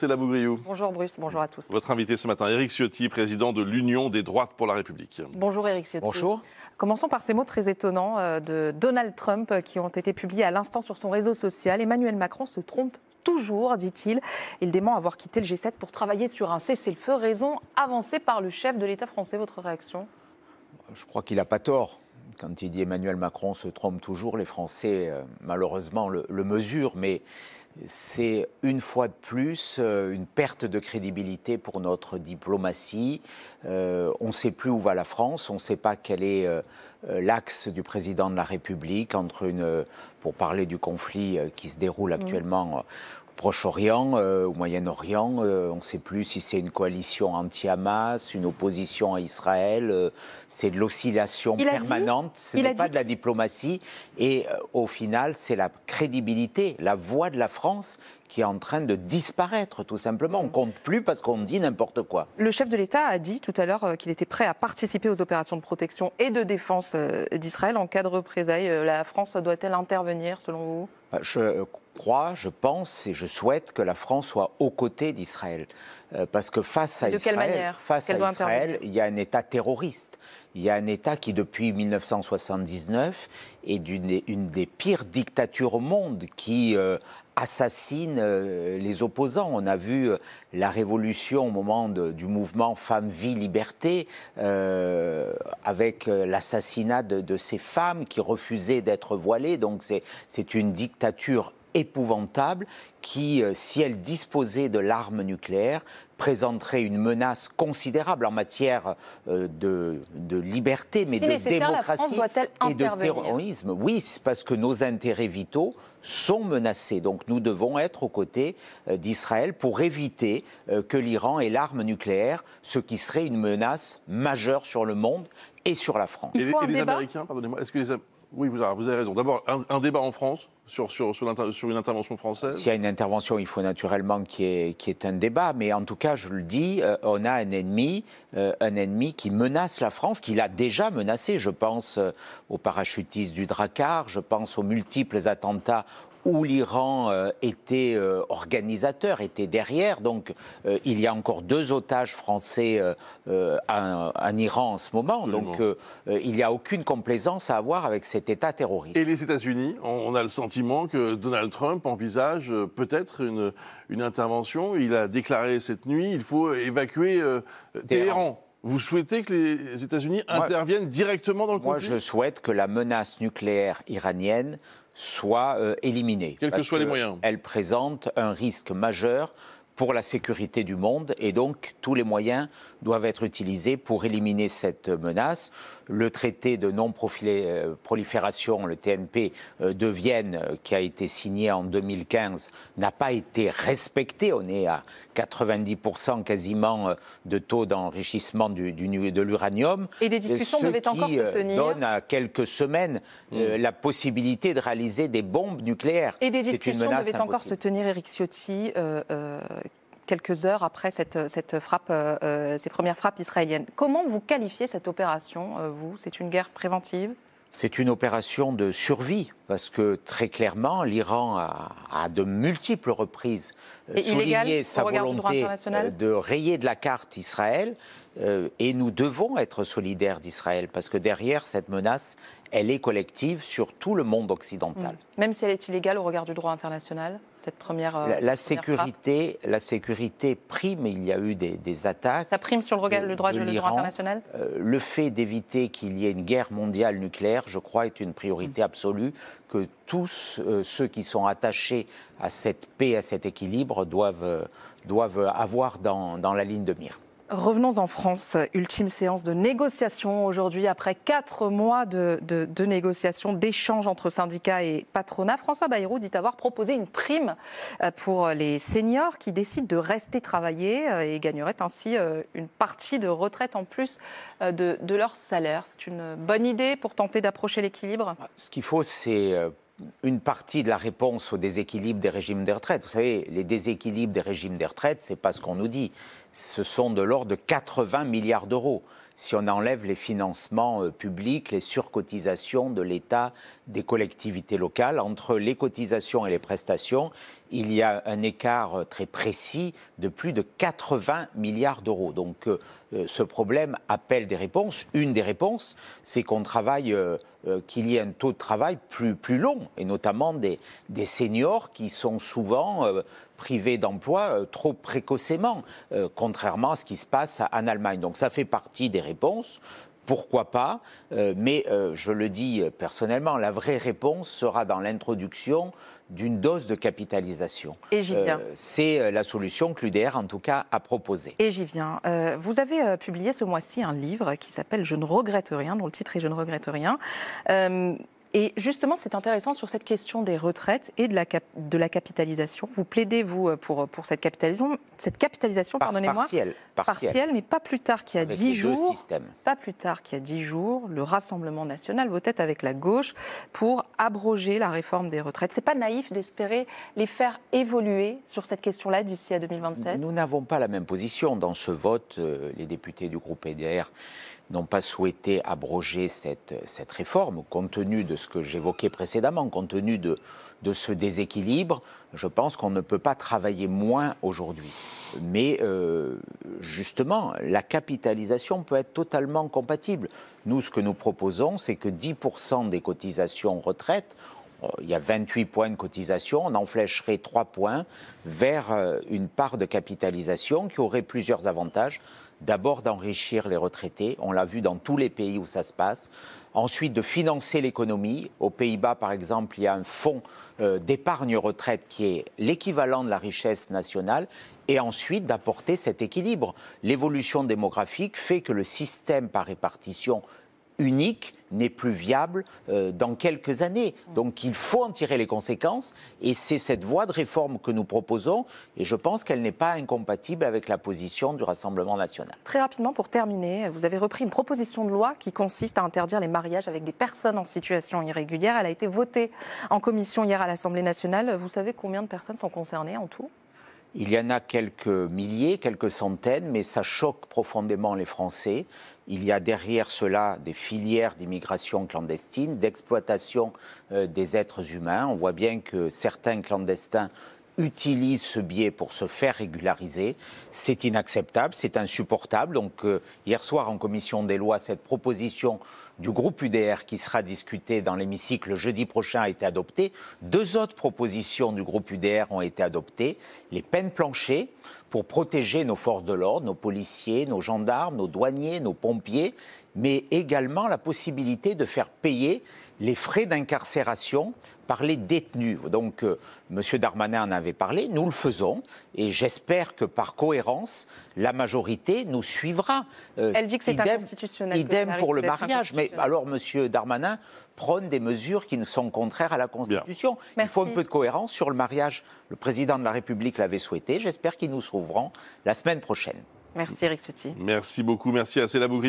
Céla Bougriou. Bonjour Bruce, bonjour à tous. Votre invité ce matin, Éric Ciotti, président de l'Union des droites pour la République. Bonjour Éric Ciotti. Bonjour. Commençons par ces mots très étonnants de Donald Trump qui ont été publiés à l'instant sur son réseau social. Emmanuel Macron se trompe toujours, dit-il. Il dément avoir quitté le G7 pour travailler sur un cessez-le-feu, raison avancée par le chef de l'État français. Votre réaction ? Je crois qu'il n'a pas tort. Quand il dit Emmanuel Macron se trompe toujours, les Français, malheureusement, le mesurent, mais c'est une fois de plus une perte de crédibilité pour notre diplomatie. On ne sait plus où va la France, on ne sait pas quel est l'axe du président de la République pour parler du conflit qui se déroule actuellement au Proche-Orient, au Moyen-Orient. On ne sait plus si c'est une coalition anti-Hamas, une opposition à Israël. C'est de l'oscillation permanente. Ce n'est pas de la diplomatie. Et au final, c'est la crédibilité, la voix de la France qui est en train de disparaître, tout simplement. On ne compte plus parce qu'on dit n'importe quoi. Le chef de l'État a dit tout à l'heure qu'il était prêt à participer aux opérations de protection et de défense d'Israël en cas de représailles. La France doit-elle intervenir, selon vous ? Je crois, je pense et je souhaite que la France soit aux côtés d'Israël. Parce que face à Israël, il y a un État terroriste. Il y a un État qui, depuis 1979, est une des pires dictatures au monde, qui assassine les opposants. On a vu la révolution au moment du mouvement Femmes, Vie, Liberté, avec l'assassinat de ces femmes qui refusaient d'être voilées. Donc c'est une dictature épouvantable qui, si elle disposait de l'arme nucléaire, présenterait une menace considérable en matière de liberté, mais de démocratie et de terrorisme. Oui, c'est parce que nos intérêts vitaux sont menacés. Donc nous devons être aux côtés d'Israël pour éviter que l'Iran ait l'arme nucléaire, ce qui serait une menace majeure sur le monde et sur la France. Et les Américains, pardonnez-moi, est-ce que oui, vous avez raison. D'abord, un débat en France sur une intervention française. S'il y a une intervention, il faut naturellement qu'il y ait un débat. Mais en tout cas, je le dis, on a un ennemi qui menace la France, qui l'a déjà menacé. Je pense aux parachutistes du Drakkar, je pense aux multiples attentats où l'Iran était organisateur, était derrière. Donc il y a encore 2 otages français en Iran en ce moment. Absolument. Donc il n'y a aucune complaisance à avoir avec cet État terroriste. Et les États-Unis, on a le sentiment que Donald Trump envisage peut-être une intervention. Il a déclaré cette nuit, il faut évacuer Téhéran. Vous souhaitez que les États-Unis interviennent directement dans le conflit ? Moi, je souhaite que la menace nucléaire iranienne soit éliminée. Quels que soient les moyens. Elle présente un risque majeur pour la sécurité du monde et donc tous les moyens doivent être utilisés pour éliminer cette menace. Le traité de non-prolifération, le TNP de Vienne, qui a été signé en 2015, n'a pas été respecté. On est à 90% quasiment de taux d'enrichissement de l'uranium. Et des discussions devaient encore se tenir. Ce qui donne à quelques semaines la possibilité de réaliser des bombes nucléaires. Et des discussions devaient encore se tenir, Éric Ciotti, quelques heures après cette frappe, ces premières frappes israéliennes. Comment vous qualifiez cette opération, vous ? C'est une guerre préventive ? C'est une opération de survie, parce que très clairement, l'Iran a à de multiples reprises souligné sa volonté de rayer de la carte Israël, et nous devons être solidaires d'Israël, parce que derrière cette menace, elle est collective sur tout le monde occidental. Même si elle est illégale au regard du droit international, cette première la sécurité prime, il y a eu des attaques. Ça prime sur le droit international ? Le fait d'éviter qu'il y ait une guerre mondiale nucléaire, je crois, est une priorité absolue, que tous ceux qui sont attachés à cette paix, à cet équilibre, doivent avoir dans la ligne de mire. Revenons en France, ultime séance de négociation aujourd'hui, après 4 mois de négociations, d'échanges entre syndicats et patronat. François Bayrou dit avoir proposé une prime pour les seniors qui décident de rester travailler et gagneraient ainsi une partie de retraite en plus de leur salaire. C'est une bonne idée pour tenter d'approcher l'équilibre ? Ce qu'il faut, c'est une partie de la réponse au déséquilibre des régimes de retraite. Vous savez, les déséquilibres des régimes de retraite, ce n'est pas ce qu'on nous dit. Ce sont de l'ordre de 80 milliards d'euros. si on enlève les financements publics, les surcotisations de l'État, des collectivités locales. Entre les cotisations et les prestations, il y a un écart très précis de plus de 80 milliards d'euros. Donc ce problème appelle des réponses. Une des réponses, c'est qu'on travaille, qu'il y ait un taux de travail plus long, et notamment des seniors qui sont souvent privés d'emploi trop précocement, contrairement à ce qui se passe en Allemagne. Donc ça fait partie des réponses. Pourquoi pas, mais je le dis personnellement, la vraie réponse sera dans l'introduction d'une dose de capitalisation. Et j'y viens. C'est la solution que l'UDR, en tout cas, a proposée. Et j'y viens. Vous avez publié ce mois-ci un livre qui s'appelle « Je ne regrette rien », dont le titre est « Je ne regrette rien ». Et justement, c'est intéressant sur cette question des retraites et de la capitalisation. Vous plaidez, vous, pour cette capitalisation, pardonnez-moi. Partielle, mais pas plus tard qu'il y a 10 jours. Pas plus tard qu'il y a 10 jours, le Rassemblement national votait avec la gauche pour abroger la réforme des retraites. C'est pas naïf d'espérer les faire évoluer sur cette question-là d'ici à 2027 ? Nous n'avons pas la même position. Dans ce vote, les députés du groupe EDR n'ont pas souhaité abroger cette réforme, compte tenu de ce que j'évoquais précédemment, compte tenu de ce déséquilibre. Je pense qu'on ne peut pas travailler moins aujourd'hui. Mais justement, la capitalisation peut être totalement compatible. Nous, ce que nous proposons, c'est que 10% des cotisations retraite, il y a 28 points de cotisation, on en flécherait 3 points vers une part de capitalisation qui aurait plusieurs avantages. D'abord d'enrichir les retraités, on l'a vu dans tous les pays où ça se passe. Ensuite de financer l'économie. Aux Pays-Bas, par exemple, il y a un fonds d'épargne retraite qui est l'équivalent de la richesse nationale. Et ensuite d'apporter cet équilibre. L'évolution démographique fait que le système par répartition unique n'est plus viable dans quelques années. Donc il faut en tirer les conséquences et c'est cette voie de réforme que nous proposons et je pense qu'elle n'est pas incompatible avec la position du Rassemblement national. Très rapidement, pour terminer, vous avez repris une proposition de loi qui consiste à interdire les mariages avec des personnes en situation irrégulière. Elle a été votée en commission hier à l'Assemblée nationale. Vous savez combien de personnes sont concernées en tout ? Il y en a quelques milliers, quelques centaines, mais ça choque profondément les Français. Il y a derrière cela des filières d'immigration clandestine, d'exploitation des êtres humains. On voit bien que certains clandestins utilisent ce biais pour se faire régulariser. C'est inacceptable, c'est insupportable. Donc hier soir en commission des lois, cette proposition du groupe UDR qui sera discutée dans l'hémicycle jeudi prochain a été adoptée. 2 autres propositions du groupe UDR ont été adoptées. Les peines planchers pour protéger nos forces de l'ordre, nos policiers, nos gendarmes, nos douaniers, nos pompiers, mais également la possibilité de faire payer les frais d'incarcération par les détenus. Donc, M. Darmanin en avait parlé, nous le faisons, et j'espère que par cohérence, la majorité nous suivra. Elle dit que c'est inconstitutionnel. Idem pour le mariage, mais alors M. Darmanin prône des mesures qui sont contraires à la Constitution. Il faut un peu de cohérence sur le mariage. Le président de la République l'avait souhaité, j'espère qu'ils nous sauveront la semaine prochaine. Merci Éric Ciotti. Merci beaucoup, merci à Céla Bougriou.